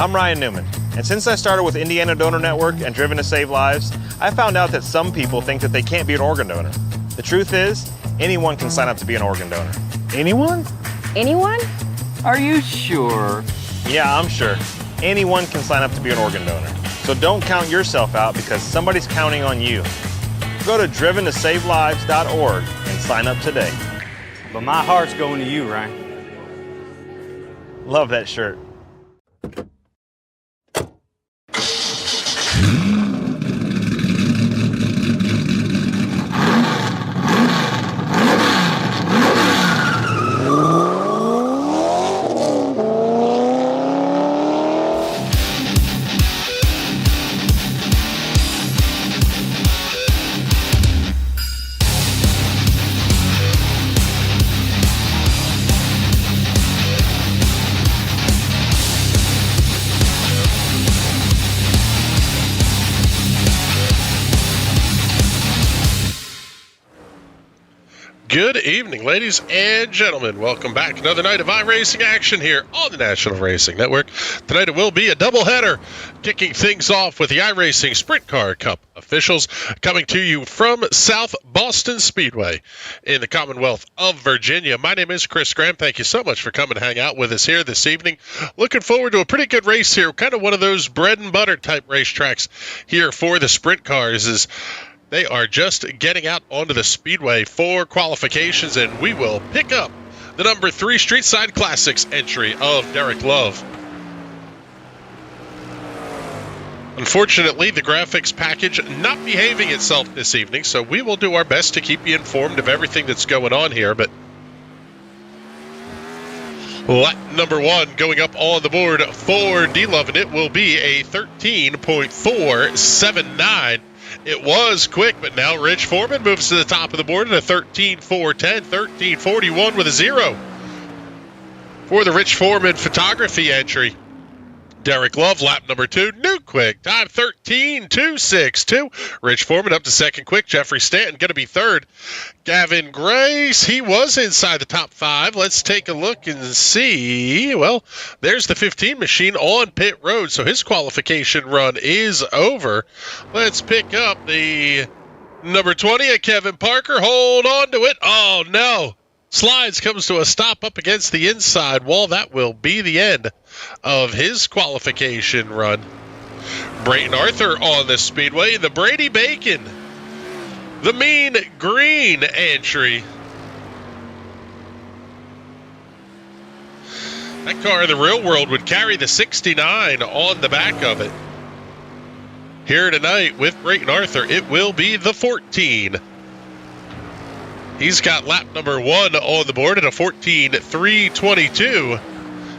I'm Ryan Newman, and since I started with Indiana Donor Network and Driven to Save Lives, I found out that some people think that they can't be an organ donor. The truth is, anyone can sign up to be an organ donor. Anyone? Anyone? Are you sure? Yeah, I'm sure. Anyone can sign up to be an organ donor. So don't count yourself out because somebody's counting on you. Go to driventosavelives.org and sign up today. But my heart's going to you, Ryan. Love that shirt. Good evening, ladies and gentlemen. Welcome back. Another night of iRacing action here on the National Racing Network. Tonight it will be a doubleheader, kicking things off with the iRacing Sprint Car Cup officials coming to you from South Boston Speedway in the Commonwealth of Virginia. My name is Chris Graham. Thank you so much for coming to hang out with us here this evening. Looking forward to a pretty good race here, kind of one of those bread and butter type racetracks here for the sprint cars. Is they are just getting out onto the speedway for qualifications, and we will pick up the number 3 Street Side Classics entry of Derek Love. Unfortunately, the graphics package not behaving itself this evening, so we will do our best to keep you informed of everything that's going on here. But lap number 1 going up on the board for D-Love, and it will be a 13.479. It was quick, but now Rich Foreman moves to the top of the board at a 13.410, 13.41 with a 0 for the Rich Foreman photography entry. Derek Love, lap number 2, new quick, time 13.262. Rich Foreman up to second quick. Jeffrey Stanton going to be third. Gavin Grace, he was inside the top 5. Let's take a look and see. Well, there's the 15 machine on pit road, so his qualification run is over. Let's pick up the number 20, Kevin Parker. Hold on to it. Oh, no. Slides comes to a stop up against the inside wall. That will be the end of his qualification run. Brayton Arthur on the speedway. The Brady Bacon, the Mean Green entry. That car in the real world would carry the 69 on the back of it. Here tonight with Brayton Arthur, it will be the 14. He's got lap number 1 on the board at a 14.322.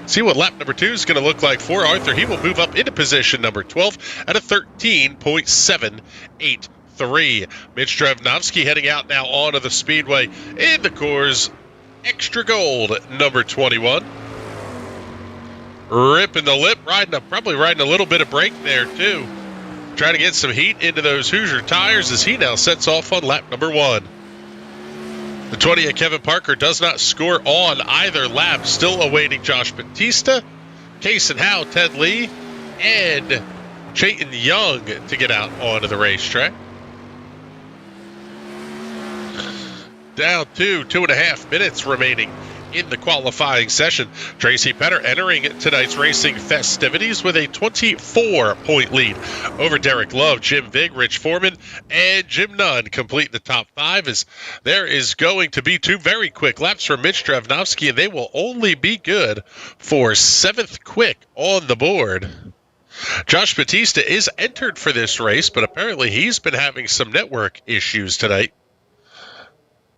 See what lap number 2 is going to look like for Arthur. He will move up into position number 12 at a 13.783. Mitch Drevnovsky heading out now onto the speedway in the Coors Extra Gold number 21. Ripping the lip, probably riding a little bit of brake there too. Trying to get some heat into those Hoosier tires as he now sets off on lap number 1. The 20 of Kevin Parker does not score on either lap. Still awaiting Josh Batista, Kason Howe, Ted Lee, and Chayton Young to get out onto the racetrack. Down to 2.5 minutes remaining in the qualifying session. Tracy Petter entering tonight's racing festivities with a 24-point lead over Derek Love. Jim Vig, Rich Foreman, and Jim Nunn complete the top 5 as there is going to be 2 very quick laps for Mitch Drevnovsky, and they will only be good for 7th quick on the board. Josh Batista is entered for this race, but apparently he's been having some network issues tonight.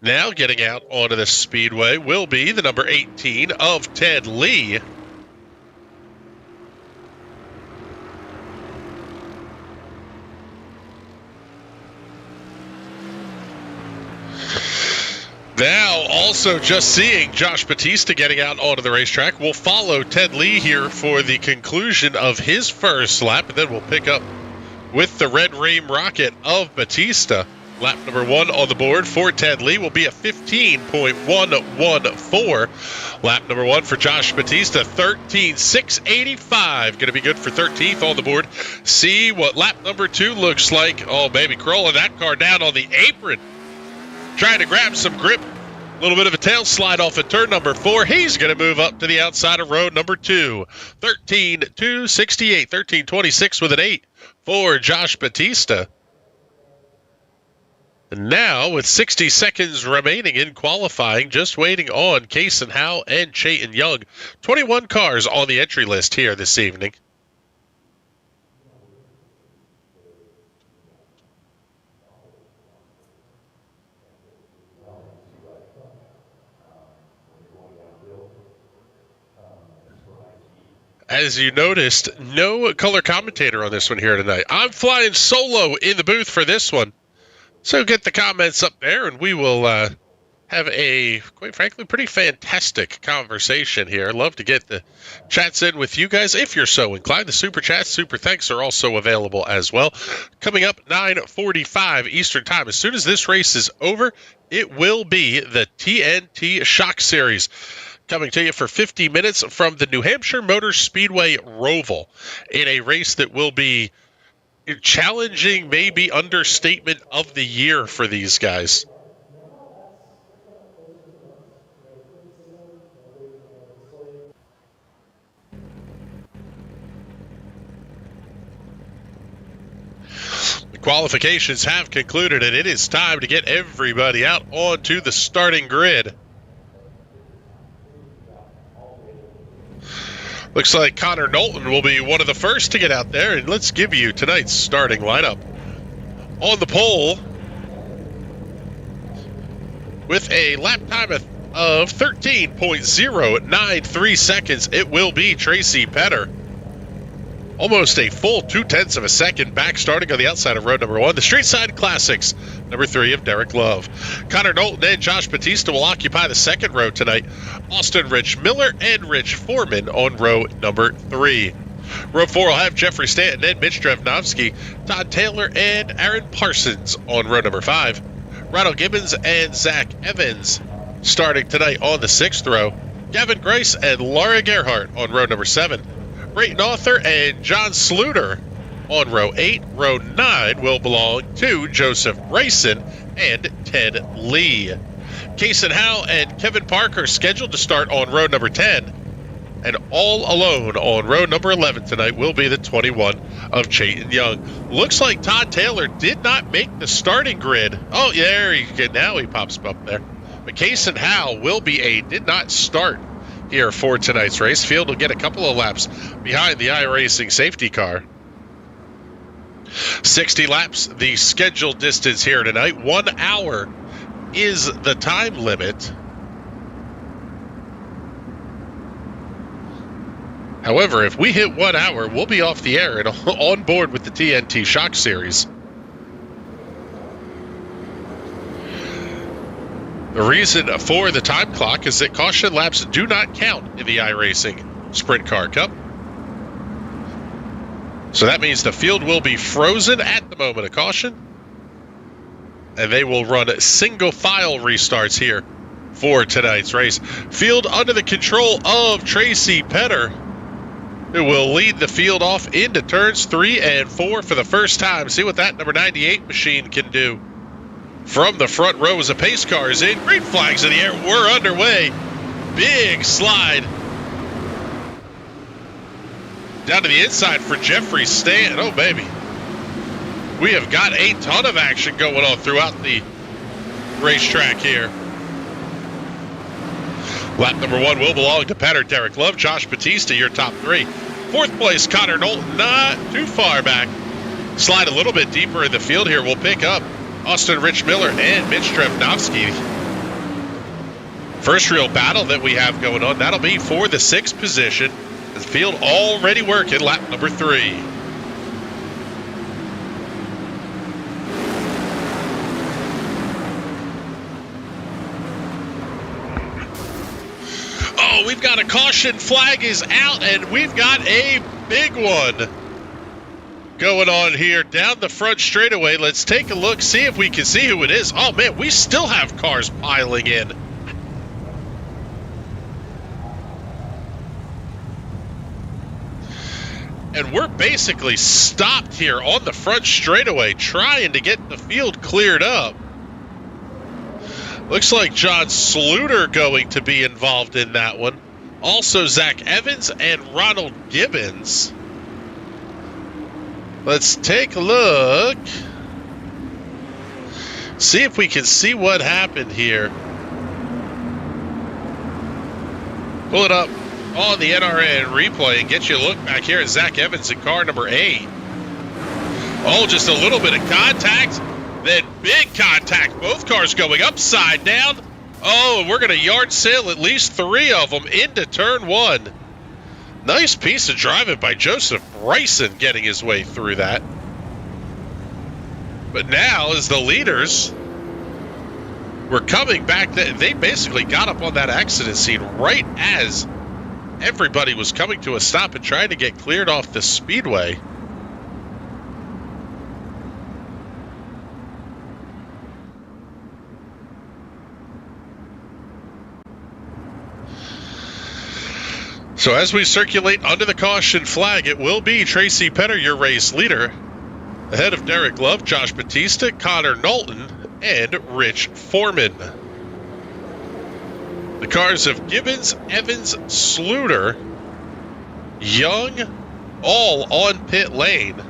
Now getting out onto the speedway will be the number 18 of Ted Lee. Now also just seeing Josh Batista getting out onto the racetrack. We'll follow Ted Lee here for the conclusion of his first lap, and then we'll pick up with the Red Ream Rocket of Batista. Lap number 1 on the board for Ted Lee will be a 15.114. Lap number 1 for Josh Batista, 13.685. Going to be good for 13th on the board. See what lap number 2 looks like. Oh, baby, crawling that car down on the apron. Trying to grab some grip. A little bit of a tail slide off at turn number 4. He's going to move up to the outside of row number 2. 13.268, 13.26 with an 8 for Josh Batista. And now, with 60 seconds remaining in qualifying, just waiting on Kason Howe and Chayton Young. 21 cars on the entry list here this evening. As you noticed, no color commentator on this one here tonight. I'm flying solo in the booth for this one. So get the comments up there, and we will have a, quite frankly, pretty fantastic conversation here. I'd love to get the chats in with you guys if you're so inclined. The super chats, super thanks are also available as well. Coming up 9:45 Eastern Time. As soon as this race is over, it will be the TNT Shock Series. Coming to you for 50 minutes from the New Hampshire Motor Speedway Roval in a race that will be challenging, maybe understatement of the year for these guys. The qualifications have concluded, and it is time to get everybody out onto the starting grid. Looks like Connor Knowlton will be one of the first to get out there, and let's give you tonight's starting lineup. On the pole, with a lap time of 13.093 seconds, it will be Tracy Petter. Almost a full 0.2 of a second back, starting on the outside of row number 1. The Street Side Classics, number 3 of Derek Love. Connor Knowlton and Josh Batista will occupy the second row tonight. Austin Rich Miller and Rich Foreman on row number 3. Row 4 will have Jeffrey Stanton and Mitch Drevnovsky, Todd Taylor and Aaron Parsons on row number 5. Ronald Gibbons and Zach Evans starting tonight on the 6th row. Gavin Grace and Laura Gerhart on row number 7. Brayton Author and John Sluter on row 8. Row 9 will belong to Joseph Rayson and Ted Lee. Kason Howe and Kevin Parker scheduled to start on row number 10. And all alone on row number 11 tonight will be the 21 of Chayton Young. Looks like Todd Taylor did not make the starting grid. Oh, there he now he pops up there. But Kason Howe will be did not start here for tonight's race. Field will get a couple of laps behind the iRacing safety car. 60 laps, the scheduled distance here tonight. 1 hour is the time limit. However, if we hit 1 hour, we'll be off the air and on board with the TNT Shock Series. The reason for the time clock is that caution laps do not count in the iRacing Sprint Car Cup. So that means the field will be frozen at the moment of caution, and they will run single file restarts here for tonight's race. Field under the control of Tracy Petter, who will lead the field off into turns 3 and 4 for the first time. See what that number 98 machine can do. From the front rows of pace cars in, green flags in the air, we're underway. Big slide down to the inside for Jeffrey Stanton. Oh, baby. We have got a ton of action going on throughout the racetrack here. Lap number 1 will belong to Petter, Derek Love, Josh Batista, your top 3. 4th place, Connor Knowlton, not too far back. Slide a little bit deeper in the field here. We'll pick up Austin Rich Miller and Mitch Drevnovsky. First real battle that we have going on, that'll be for the 6th position. The field already working, lap number 3. Oh, we've got a caution flag is out, and we've got a big one. going on here down the front straightaway. Let's take a look, see if we can see who it is. Oh, man, we still have cars piling in. And we're basically stopped here on the front straightaway trying to get the field cleared up. Looks like John Sluter going to be involved in that one. Also Zach Evans and Ronald Gibbons. Let's take a look. See if we can see what happened here. Pull it up on the NRN replay and get you a look back here at Zach Evans in car number 8. Oh, just a little bit of contact, then big contact. Both cars going upside down. Oh, and we're going to yard sale at least 3 of them into turn 1. Nice piece of driving by Joseph Bryson getting his way through that. But now, as the leaders were coming back, they basically got up on that accident scene right as everybody was coming to a stop and trying to get cleared off the speedway. So as we circulate under the caution flag, it will be Tracy Penner, your race leader, ahead of Derek Love, Josh Batista, Connor Knowlton, and Rich Foreman. The cars of Gibbons, Evans, Sluter, Young, all on pit lane.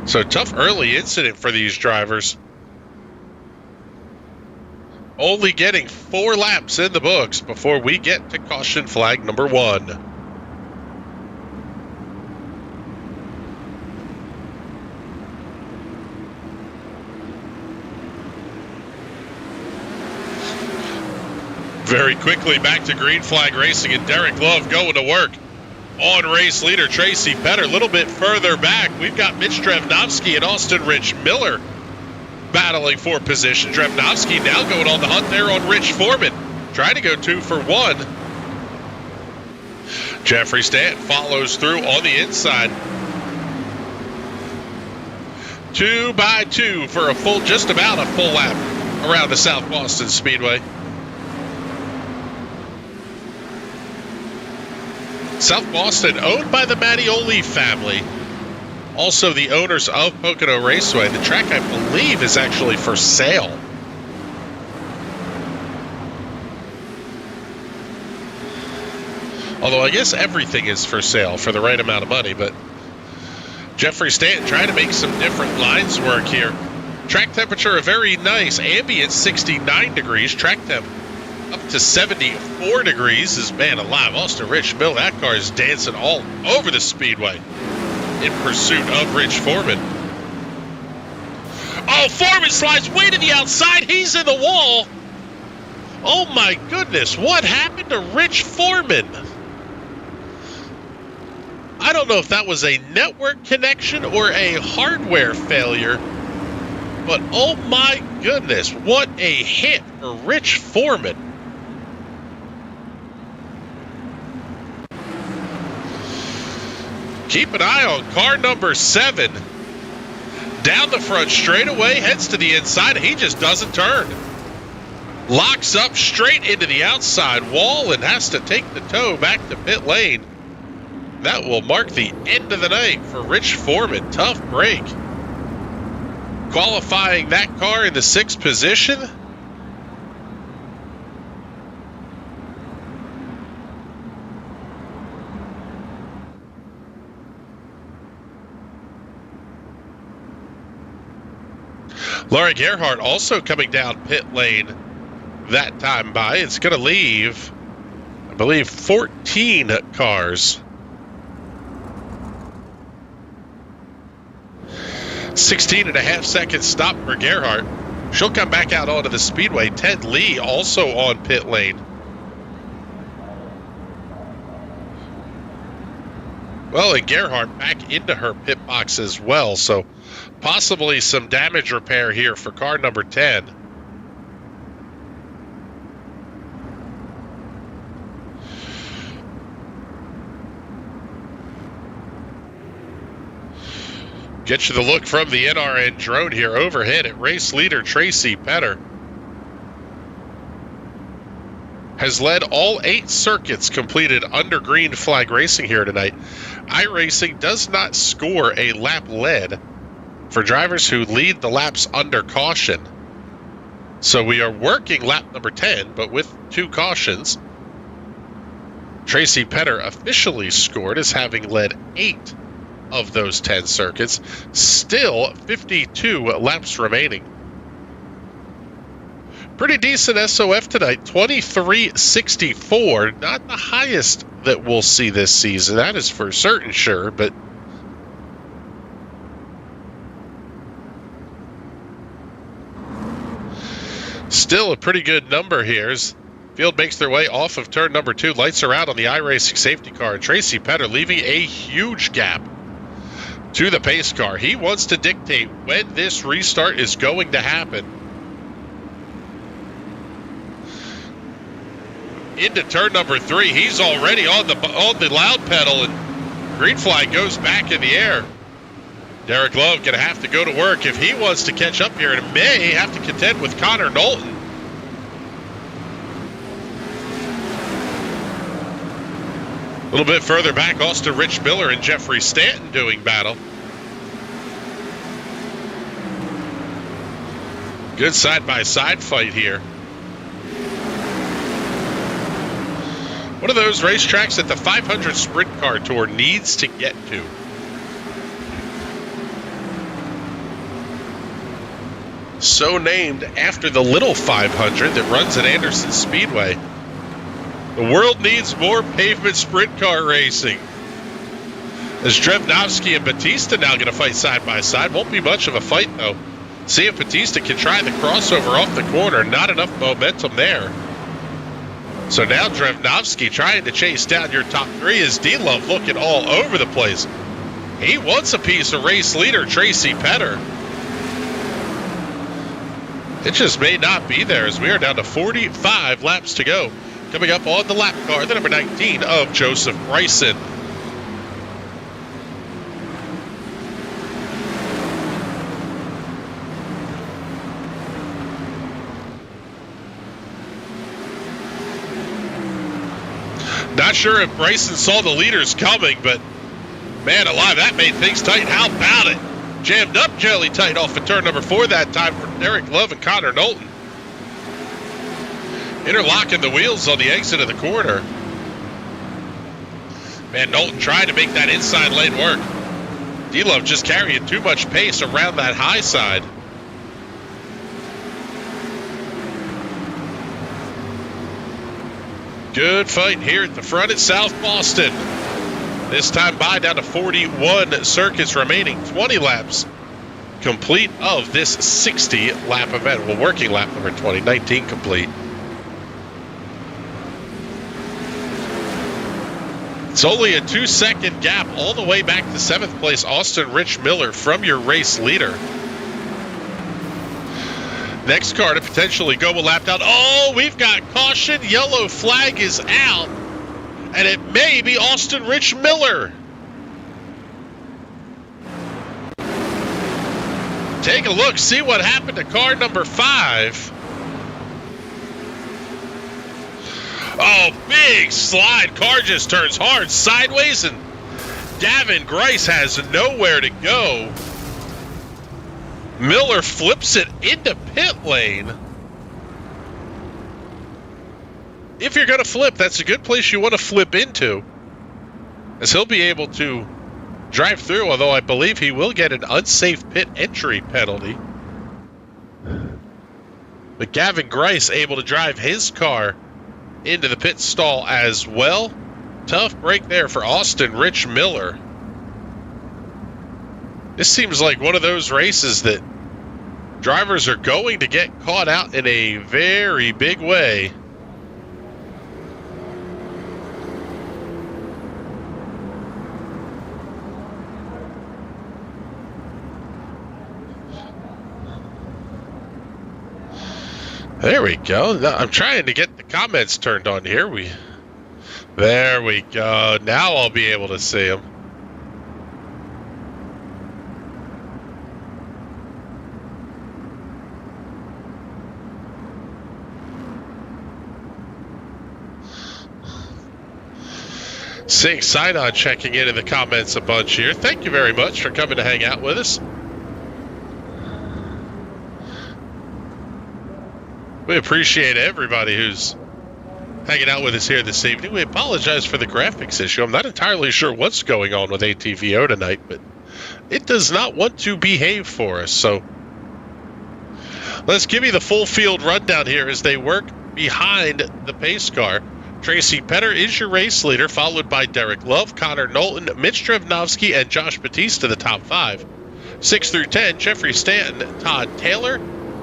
So tough early incident for these drivers. Only getting 4 laps in the books before we get to caution flag number 1. Very quickly back to green flag racing and Derek Love going to work on race leader Tracy Penner. A little bit further back, we've got Mitch Drevnovsky and Austin Rich Miller battling for position. Drevnovsky now going on the hunt there on Rich Foreman, trying to go 2 for 1. Jeffrey Stanton follows through on the inside. 2 by 2 for a full, just about a full lap around the South Boston Speedway. South Boston, owned by the Mattioli family. Also the owners of Pocono Raceway. The track, I believe, is actually for sale. Although I guess everything is for sale for the right amount of money, but Jeffrey Stanton trying to make some different lines work here. Track temperature, a very nice ambient 69 degrees. Track temp up to 74 degrees. Is man alive. Austin Rich Mill, that car is dancing all over the speedway in pursuit of Rich Foreman. Oh, Foreman slides way to the outside. He's in the wall. Oh my goodness, what happened to Rich Foreman? I don't know if that was a network connection or a hardware failure, but oh my goodness, what a hit for Rich Foreman. Keep an eye on car number 7. Down the front straightaway, heads to the inside, he just doesn't turn. Locks up straight into the outside wall and has to take the tow back to pit lane. That will mark the end of the night for Rich Foreman. Tough break. Qualifying that car in the 6th position. Laurie Gerhardt also coming down pit lane that time by. It's going to leave, I believe, 14 cars. 16.5 second stop for Gerhardt. She'll come back out onto the speedway. Ted Lee also on pit lane. Well, and Gerhardt back into her pit box as well, so possibly some damage repair here for car number 10. Get you the look from the NRN drone here overhead at race leader Tracy Petter. Has led all 8 circuits completed under green flag racing here tonight. iRacing does not score a lap led for drivers who lead the laps under caution. So we are working lap number 10, but with 2 cautions. Tracy Petter officially scored as having led 8 of those 10 circuits. Still 52 laps remaining. Pretty decent SOF tonight, 23.64. Not the highest that we'll see this season, that is for certain sure, but still a pretty good number here. As field makes their way off of turn number 2. Lights are out on the iRacing safety car. Tracy Petter leaving a huge gap to the pace car. He wants to dictate when this restart is going to happen. Into turn number 3. He's already on the loud pedal, and green flag goes back in the air. Derek Love going to have to go to work if he wants to catch up here, and may have to contend with Connor Knowlton. A little bit further back, Austin Rich Miller and Jeffrey Stanton doing battle. Good side-by-side fight here. One of those racetracks that the 500 Sprint Car Tour needs to get to. So named after the Little 500 that runs at Anderson Speedway. The world needs more pavement sprint car racing. As Drevnovsky and Batista now going to fight side by side. Won't be much of a fight though. See if Batista can try the crossover off the corner. Not enough momentum there. So now Drevnovsky trying to chase down your top 3 as D-Love looking all over the place. He wants a piece of race leader Tracy Petter. It just may not be there as we are down to 45 laps to go. Coming up on the lap car, the number 19 of Joseph Bryson. Not sure if Bryson saw the leaders coming, but man alive, that made things tight. How about it? Jammed up jelly tight off of turn number 4 that time for Derek Love and Connor Knowlton. Interlocking the wheels on the exit of the corner. Man, Knowlton trying to make that inside lane work. D-Love just carrying too much pace around that high side. Good fight here at the front at South Boston. This time by down to 41 circuits remaining, 20 laps complete of this 60-lap event. Well, working lap number 20, 19 complete. It's only a 2-second gap all the way back to 7th place, Austin Rich Miller from your race leader. Next car to potentially go a lap down. Oh, we've got caution. Yellow flag is out. And it may be Austin Rich Miller. Take a look, see what happened to car number 5. Oh, big slide. Car just turns hard sideways, and Gavin Grice has nowhere to go. Miller flips it into pit lane. If you're going to flip, that's a good place you want to flip into, as he'll be able to drive through, although I believe he will get an unsafe pit entry penalty. But Gavin Grice able to drive his car into the pit stall as well. Tough break there for Austin Rich Miller. This seems like one of those races that drivers are going to get caught out in a very big way. There we go. I'm trying to get the comments turned on here. There we go. Now I'll be able to see them. Seeing Sidon checking in the comments a bunch here. Thank you very much for coming to hang out with us. We appreciate everybody who's hanging out with us here this evening. We apologize for the graphics issue. I'm not entirely sure what's going on with ATVO tonight, but it does not want to behave for us. So let's give you the full field rundown here as they work behind the pace car. Tracy Petter is your race leader, followed by Derek Love, Connor Knowlton, Mitch Drevnovsky, and Josh Batista, the top 5. 6 through 10, Jeffrey Stanton, Todd Taylor,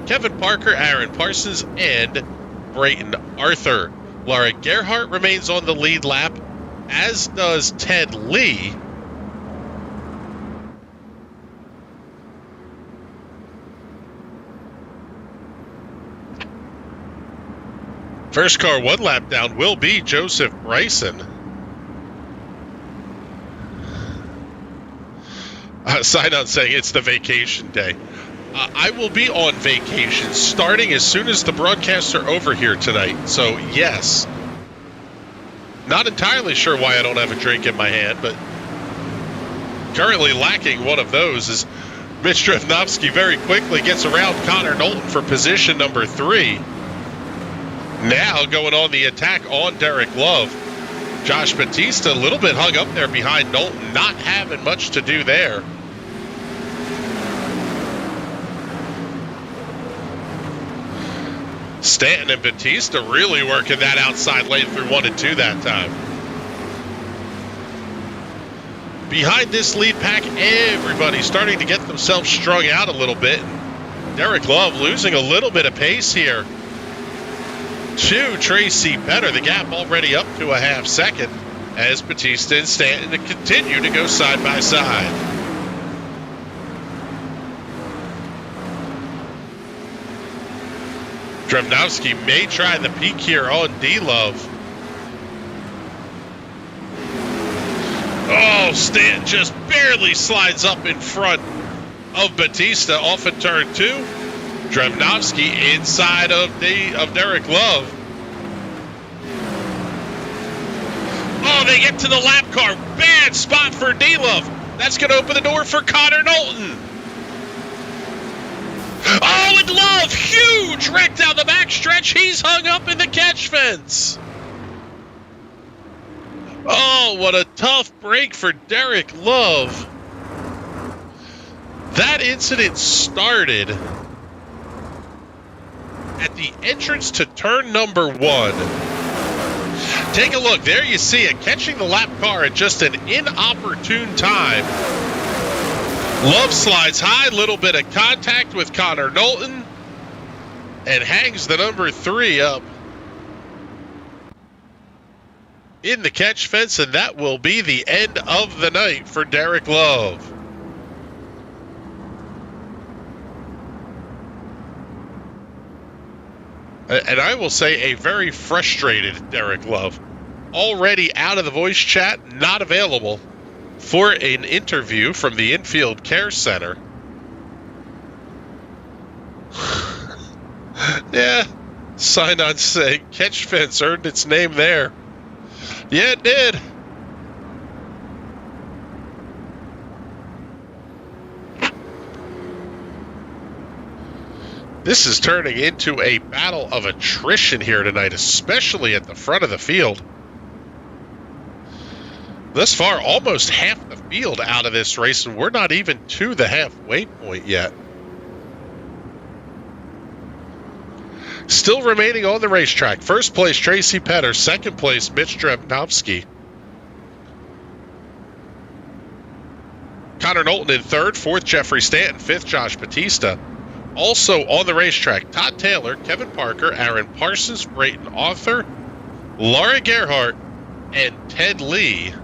Kevin Parker, Aaron Parsons, and Brayton Arthur. Laura Gerhardt remains on the lead lap, as does Ted Lee. First car 1 lap down will be Joseph Bryson. Sign on saying it's the vacation day. I will be on vacation starting as soon as the broadcasts are over here tonight. So, yes. Not entirely sure why I don't have a drink in my hand, but currently lacking one of those is Mitch Drevnovsky very quickly gets around Connor Knowlton for position number 3. Now going on the attack on Derek Love. Josh Batista a little bit hung up there behind Knowlton, not having much to do there. Stanton and Batista really working that outside lane through 1 and 2 that time. Behind this lead pack, everybody's starting to get themselves strung out a little bit. Derek Love losing a little bit of pace here to Tracy Petter. The gap already up to a half second as Batista and Stanton continue to go side by side. Drevnovsky may try the peak here on D-Love. Oh, Stanton just barely slides up in front of Batista off of turn 2. Drevnovsky inside of Derek Love. Oh, they get to the lap car. Bad spot for D-Love. That's going to open the door for Connor Knowlton. Oh, and Love, huge wreck down the backstretch. He's hung up in the catch fence. Oh, what a tough break for Derek Love. That incident started at the entrance to turn number 1. Take a look. There you see it. Catching the lap car at just an inopportune time. Love slides high. Little bit of contact with Connor Knowlton. And hangs the number 3 up in the catch fence. And that will be the end of the night for Derek Love. And I will say a very frustrated Derek Love. Already out of the voice chat, not available for an interview from the Infield Care Center. Yeah, sign on saying catch fence earned its name there. Yeah, it did. This is turning into a battle of attrition here tonight, especially at the front of the field. Thus far, almost half the field out of this race, and we're not even to the halfway point yet. Still remaining on the racetrack. First place, Tracy Petter. Second place, Mitch Drevnovsky. Connor Knowlton in third. Fourth, Jeffrey Stanton. Fifth, Josh Batista. Also on the racetrack, Todd Taylor, Kevin Parker, Aaron Parsons, Brayton Arthur, Laura Gerhardt, and Ted Lee.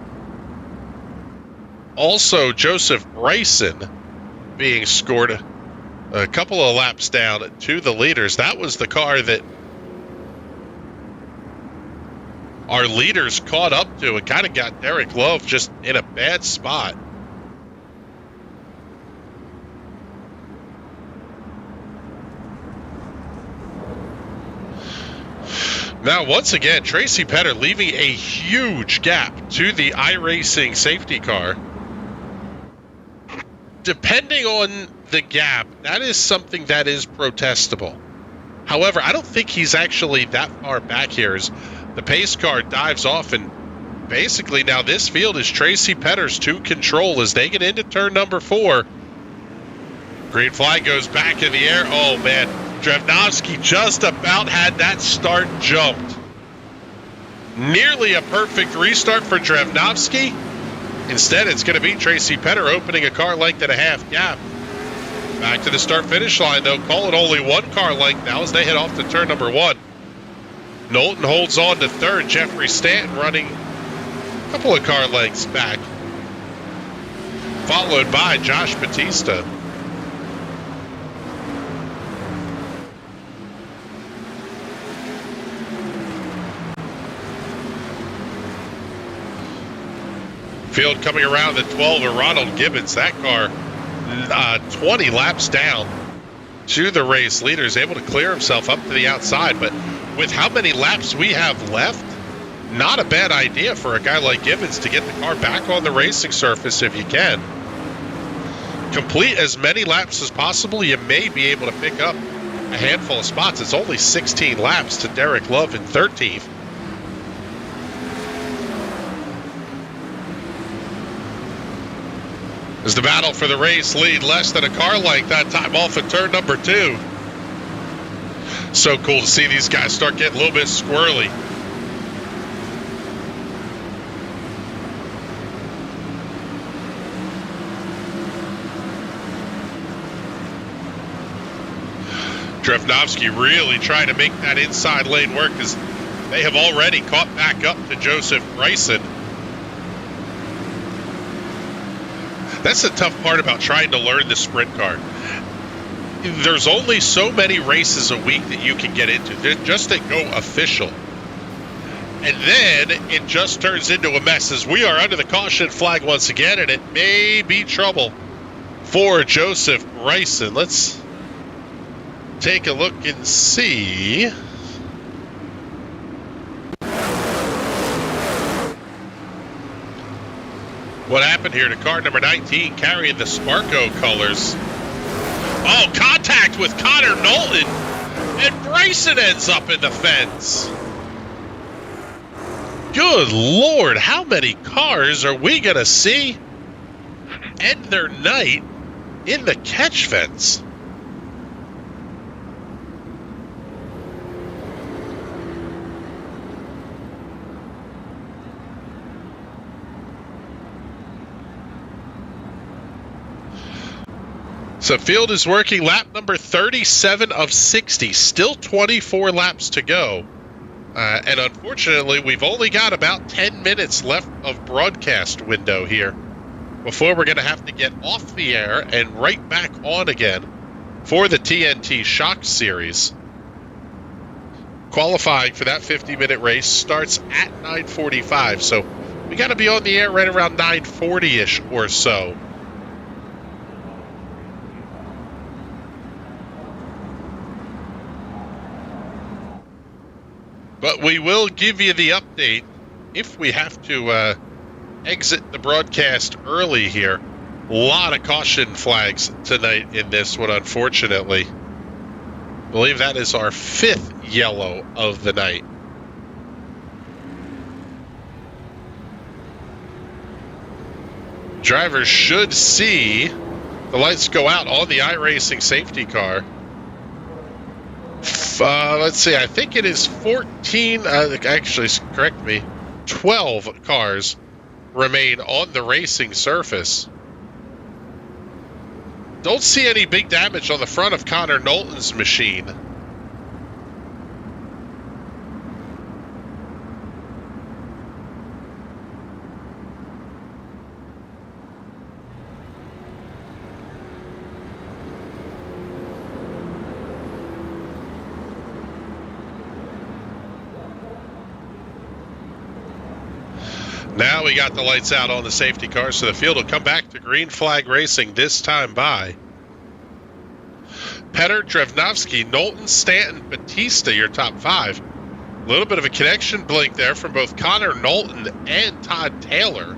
Also, Joseph Bryson being scored a couple of laps down to the leaders. That was the car that our leaders caught up to and kind of got Derek Love just in a bad spot. Now, once again, Tracy Petter leaving a huge gap to the iRacing safety car. Depending on the gap, that is something that is protestable. However, I don't think he's actually that far back here as the pace car dives off, and basically now this field is Tracy Petter's to control as they get into turn number 4. Green flag goes back in the air. Oh, man. Drevnovsky just about had that start jumped. Nearly a perfect restart for Drevnovsky. Instead, it's going to be Tracy Petter opening a car length and a half gap. Back to the start-finish line, though. Call it only 1 car length now as they head off to turn number 1. Knowlton holds on to third. Jeffrey Stanton running a couple of car lengths back. Followed by Josh Batista. Field coming around the 12 of Ronald Gibbons. That car 20 laps down to the race leader, is able to clear himself up to the outside. But with how many laps we have left, not a bad idea for a guy like Gibbons to get the car back on the racing surface if you can. Complete as many laps as possible. You may be able to pick up a handful of spots. It's only 16 laps to Derek Love in 13th. As the battle for the race lead, less than a car length that time off at turn number 2. So cool to see these guys start getting a little bit squirrely. Drevnovsky really trying to make that inside lane work as they have already caught back up to Joseph Bryson. That's the tough part about trying to learn the sprint car. There's only so many races a week that you can get into, just that go official. And then it just turns into a mess as we are under the caution flag once again, and it may be trouble for Joseph Bryson. Let's take a look and see. What happened here to car number 19 carrying the Sparco colors? Oh, contact with Connor Knowlton, and Bryson ends up in the fence. Good Lord, how many cars are we going to see end their night in the catch fence? So field is working lap number 37 of 60, still 24 laps to go. And unfortunately, we've only got about 10 minutes left of broadcast window here before we're going to have to get off the air and right back on again for the TNT Shock Series. Qualifying for that 50-minute race starts at 9:45, so we got to be on the air right around 9:40-ish or so. But we will give you the update if we have to exit the broadcast early here. A lot of caution flags tonight in this one, unfortunately. I believe that is our 5th yellow of the night. Drivers should see the lights go out on the iRacing safety car. Let's see, I think it is 14, actually, correct me, 12 cars remain on the racing surface. Don't see any big damage on the front of Connor Knowlton's machine. Now we got the lights out on the safety car, so the field will come back to green flag racing, this time by Petter, Drevnovsky, Knowlton, Stanton, Batista, your top 5. A little bit of a connection blink there from both Connor Knowlton and Todd Taylor.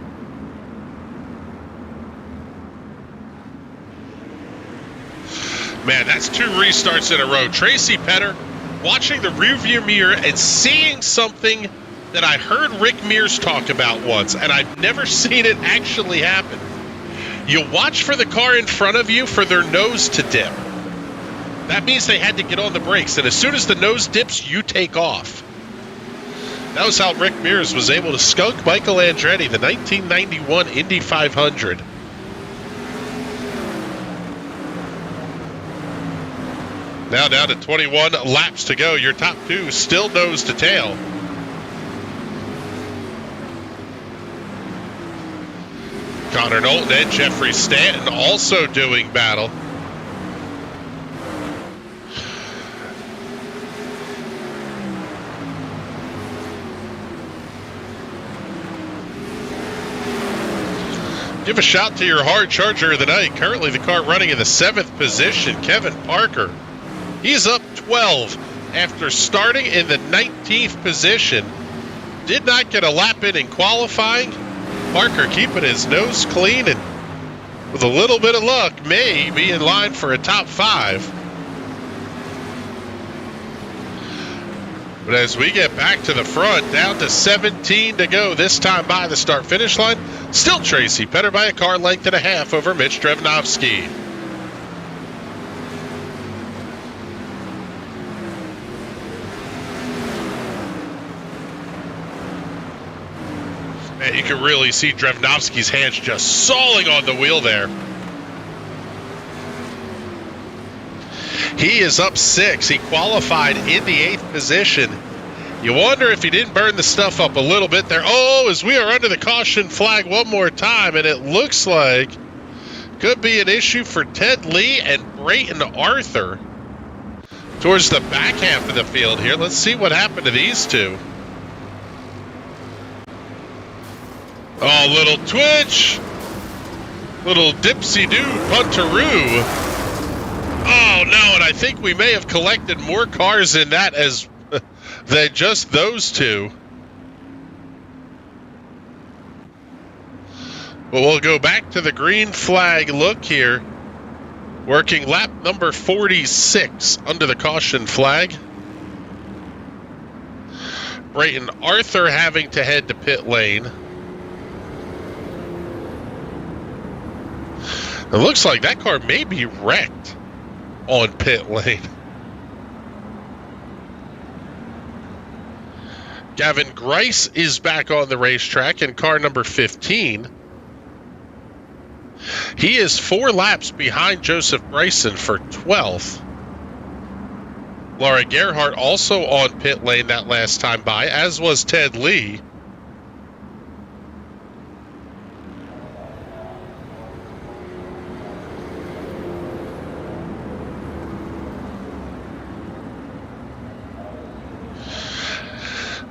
Man, that's 2 restarts in a row. Tracy Petter watching the rearview mirror and seeing something that I heard Rick Mears talk about once, and I've never seen it actually happen. You watch for the car in front of you for their nose to dip. That means they had to get on the brakes, and as soon as the nose dips, you take off. That was how Rick Mears was able to skunk Michael Andretti, the 1991 Indy 500. Now down to 21 laps to go. Your top 2 still nose to tail. Connor Knowlton and Jeffrey Stanton also doing battle. Give a shout to your hard charger of the night. Currently the car running in the 7th position, Kevin Parker. He's up 12 after starting in the 19th position. Did not get a lap in qualifying. Parker keeping his nose clean and with a little bit of luck may be in line for a top 5. But as we get back to the front, down to 17 to go, this time by the start-finish line, still Tracy Petter by a car length and a half over Mitch Drevnovsky. And you can really see Drevnovsky's hands just sawing on the wheel there. He is up 6. He qualified in the 8th position. You wonder if he didn't burn the stuff up a little bit there. Oh, as we are under the caution flag one more time, and it looks like could be an issue for Ted Lee and Brayton Arthur towards the back half of the field here. Let's see what happened to these two. Oh, little twitch. Little dipsy-doo puntaroo. Oh, no, and I think we may have collected more cars in that as than just those two. But we'll go back to the green flag look here. Working lap number 46 under the caution flag. Brayton Arthur having to head to pit lane. It looks like that car may be wrecked on pit lane. Gavin Grice is back on the racetrack in car number 15. He is 4 laps behind Joseph Bryson for 12th. Laura Gerhardt also on pit lane that last time by, as was Ted Lee.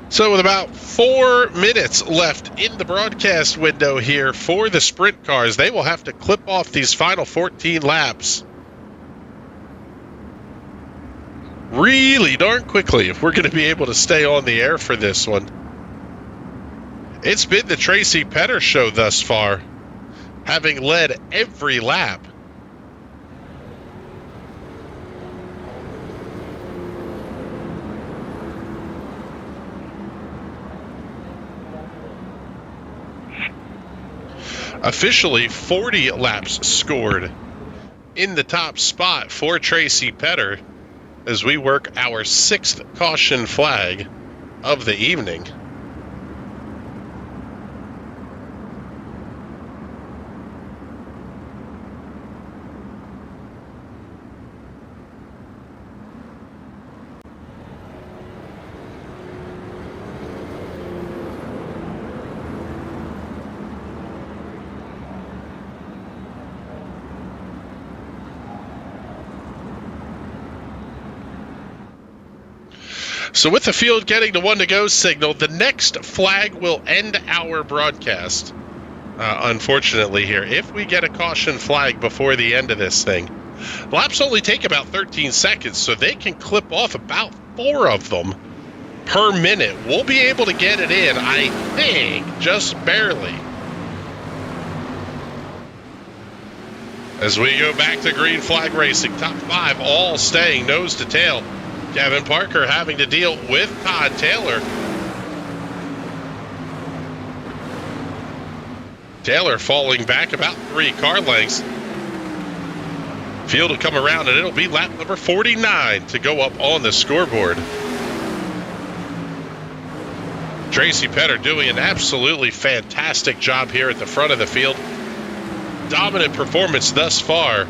So with about 4 minutes left in the broadcast window here for the sprint cars, they will have to clip off these final 14 laps really darn quickly if we're going to be able to stay on the air for this one. It's been the Tracy Petter show thus far, having led every lap. Officially 40 laps scored in the top spot for Tracy Petter as we work our 6th caution flag of the evening. So with the field getting the 1 to go signal, the next flag will end our broadcast. Unfortunately here, if we get a caution flag before the end of this thing. Laps only take about 13 seconds, so they can clip off about 4 of them per minute. We'll be able to get it in, I think, just barely. As we go back to green flag racing, top 5 all staying nose to tail. Kevin Parker having to deal with Todd Taylor. Taylor falling back about 3 car lengths. Field will come around and it'll be lap number 49 to go up on the scoreboard. Tracy Petter doing an absolutely fantastic job here at the front of the field. Dominant performance thus far.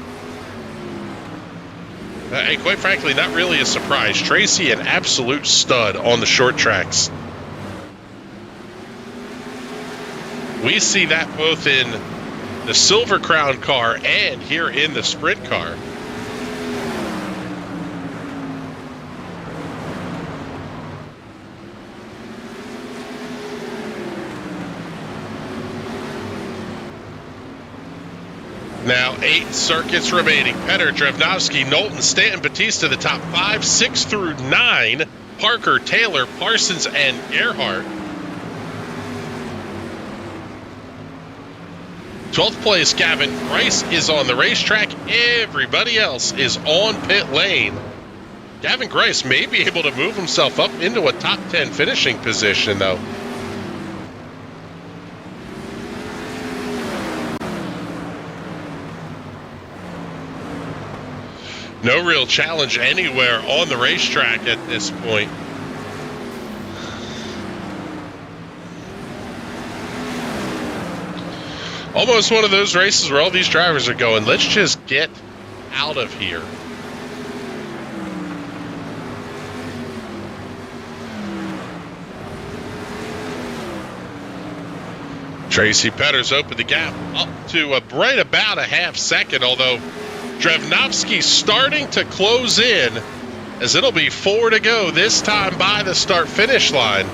And quite frankly, not really a surprise. Tracy, an absolute stud on the short tracks. We see that both in the Silver Crown car and here in the Sprint car. Now 8 circuits remaining. Petter, Drevnovsky, Knowlton, Stanton, Batista, the top 5, 6 through 9. Parker, Taylor, Parsons, and Gerhardt. 12th place, Gavin Grice is on the racetrack. Everybody else is on pit lane. Gavin Grice may be able to move himself up into a top 10 finishing position, though. No real challenge anywhere on the racetrack at this point. Almost one of those races where all these drivers are going, let's just get out of here. Tracy Petter's opened the gap up to right about a half second, although Drevnovsky's starting to close in as it'll be 4 to go, this time by the start-finish line.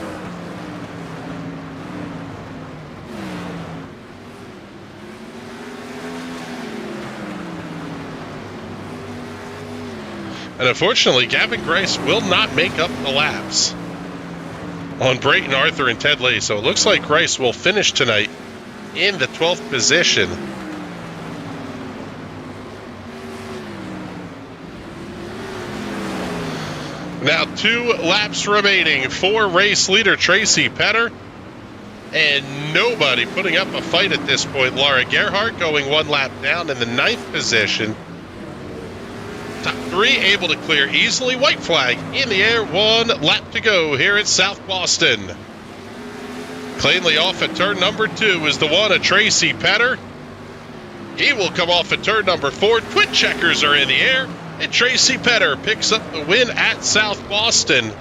And unfortunately, Gavin Grice will not make up the laps on Brayton Arthur and Ted Lee. So it looks like Grice will finish tonight in the 12th position. Now 2 laps remaining for race leader Tracy Petter. And nobody putting up a fight at this point. Laura Gerhardt going 1 lap down in the 9th position. Top 3 able to clear easily. White flag in the air. 1 lap to go here at South Boston. Cleanly off at turn number 2 is the one of Tracy Petter. He will come off at turn number 4. Twin checkers are in the air. And Tracy Petter picks up the win at South Boston.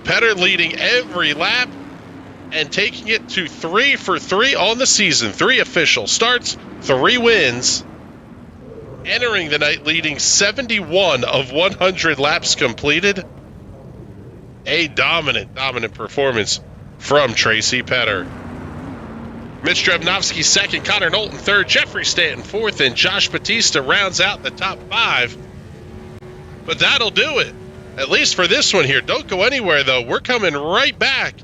Petter leading every lap and taking it to 3 for 3 on the season. 3 official starts, 3 wins. Entering the night leading 71 of 100 laps completed. A dominant performance from Tracy Petter. Mitch Drevnovsky second, Connor Knowlton third, Jeffrey Stanton fourth, and Josh Batista rounds out the top 5. But that'll do it, at least for this one here. Don't go anywhere, though. We're coming right back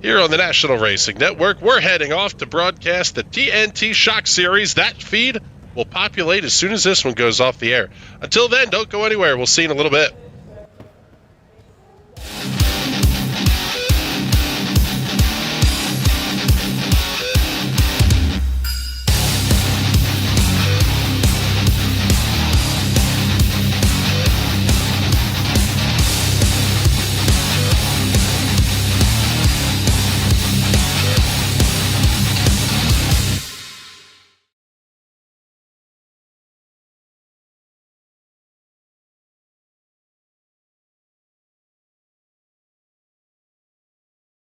here on the National Racing Network. We're heading off to broadcast the TNT Shock Series. That feed will populate as soon as this one goes off the air. Until then, don't go anywhere. We'll see you in a little bit.